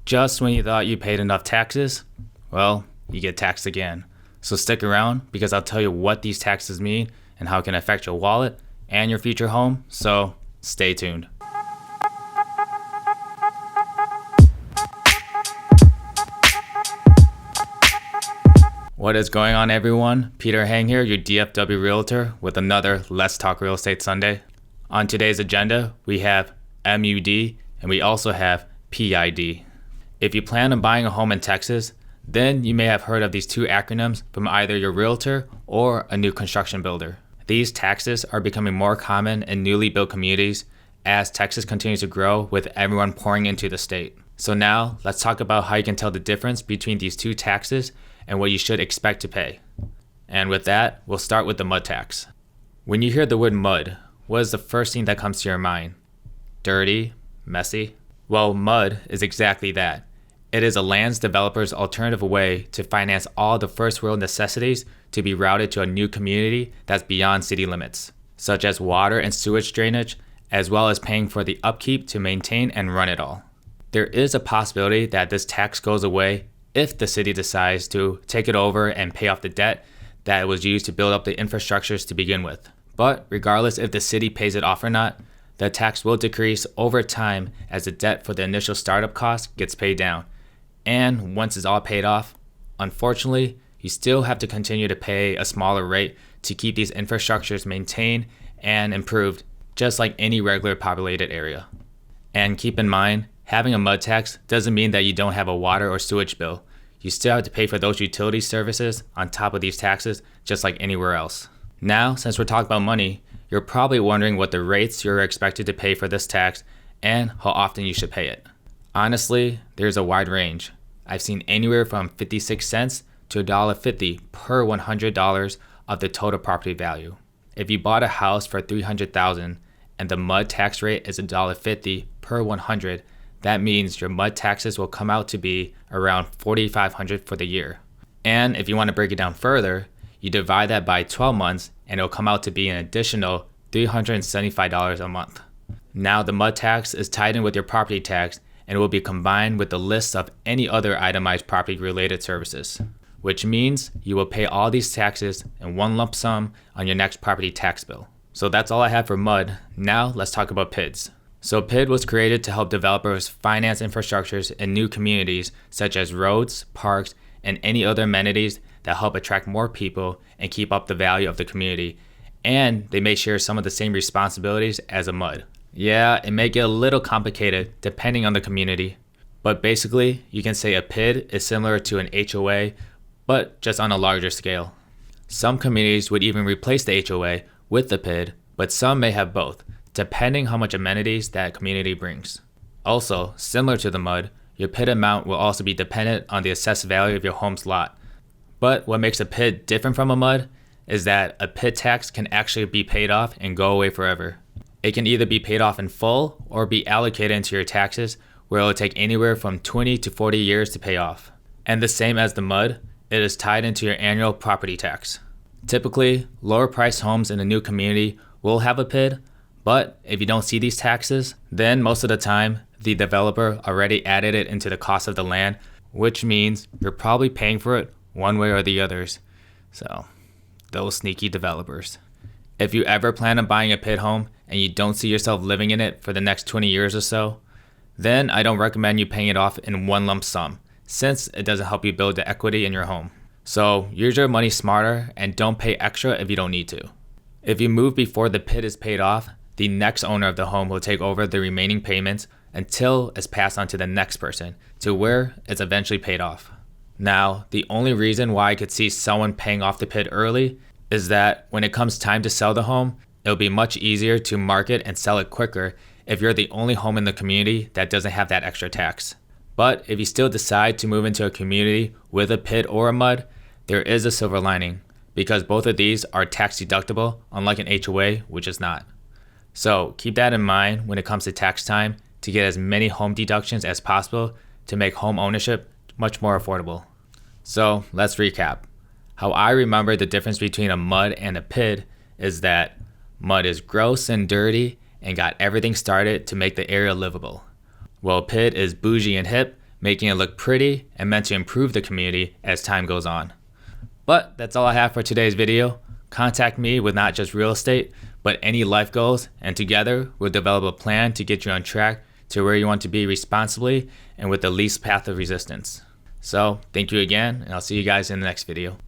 Just when you thought you paid enough taxes, well, you get taxed again. So stick around because I'll tell you what these taxes mean and how it can affect your wallet and your future home, so stay tuned. What is going on, everyone? Peter Hang here, your DFW Realtor, with another Let's Talk Real Estate Sunday. On today's agenda, we have MUD and we also have PID. If you plan on buying a home in Texas, then you may have heard of these two acronyms from either your realtor or a new construction builder. These taxes are becoming more common in newly built communities as Texas continues to grow with everyone pouring into the state. So now let's talk about how you can tell the difference between these two taxes and what you should expect to pay. And with that, we'll start with the MUD tax. When you hear the word MUD, what is the first thing that comes to your mind? Dirty? Messy? Well, MUD is exactly that. It is a land developer's alternative way to finance all the first world necessities to be routed to a new community that's beyond city limits, such as water and sewage drainage, as well as paying for the upkeep to maintain and run it all. There is a possibility that this tax goes away if the city decides to take it over and pay off the debt that was used to build up the infrastructures to begin with. But regardless if the city pays it off or not, the tax will decrease over time as the debt for the initial startup cost gets paid down. And once it's all paid off, unfortunately, you still have to continue to pay a smaller rate to keep these infrastructures maintained and improved, just like any regular populated area. And keep in mind, having a MUD tax doesn't mean that you don't have a water or sewage bill. You still have to pay for those utility services on top of these taxes, just like anywhere else. Now, since we're talking about money, you're probably wondering what the rates you're expected to pay for this tax and how often you should pay it. Honestly, there's a wide range. I've seen anywhere from 56 cents to $1.50 per $100 of the total property value. If you bought a house for $300,000 and the MUD tax rate is $1.50 per 100, that means your MUD taxes will come out to be around $4,500 for the year. And if you want to break it down further, you divide that by 12 months and it'll come out to be an additional $375 a month. Now the MUD tax is tied in with your property tax and will be combined with the list of any other itemized property related services, which means you will pay all these taxes in one lump sum on your next property tax bill. So that's all I have for MUD. Now let's talk about PIDs. So PID was created to help developers finance infrastructures in new communities such as roads, parks, and any other amenities that help attract more people and keep up the value of the community. And they may share some of the same responsibilities as a MUD. Yeah, it may get a little complicated depending on the community, but basically you can say a PID is similar to an HOA, but just on a larger scale. Some communities would even replace the HOA with the PID, but some may have both, depending how much amenities that community brings. Also, similar to the MUD, your PID amount will also be dependent on the assessed value of your home's lot. But what makes a PID different from a MUD is that a PID tax can actually be paid off and go away forever. It can either be paid off in full or be allocated into your taxes, where it will take anywhere from 20 to 40 years to pay off. And the same as the MUD, it is tied into your annual property tax. Typically, lower priced homes in a new community will have a PID, but if you don't see these taxes, then most of the time, the developer already added it into the cost of the land, which means you're probably paying for it one way or the others. So, those sneaky developers. If you ever plan on buying a PID home and you don't see yourself living in it for the next 20 years or so, then I don't recommend you paying it off in one lump sum, since it doesn't help you build the equity in your home. So use your money smarter and don't pay extra if you don't need to. If you move before the PID is paid off, the next owner of the home will take over the remaining payments until it's passed on to the next person, to where it's eventually paid off. Now, the only reason why I could see someone paying off the PID early is that when it comes time to sell the home, it'll be much easier to market and sell it quicker if you're the only home in the community that doesn't have that extra tax. But if you still decide to move into a community with a PID or a MUD, there is a silver lining, because both of these are tax deductible, unlike an HOA, which is not. So keep that in mind when it comes to tax time to get as many home deductions as possible to make home ownership much more affordable. So let's recap. How I remember the difference between a MUD and a PID is that MUD is gross and dirty and got everything started to make the area livable, while PID is bougie and hip, making it look pretty and meant to improve the community as time goes on. But that's all I have for today's video. Contact me with not just real estate, but any life goals, and together we'll develop a plan to get you on track to where you want to be responsibly and with the least path of resistance. So thank you again, and I'll see you guys in the next video.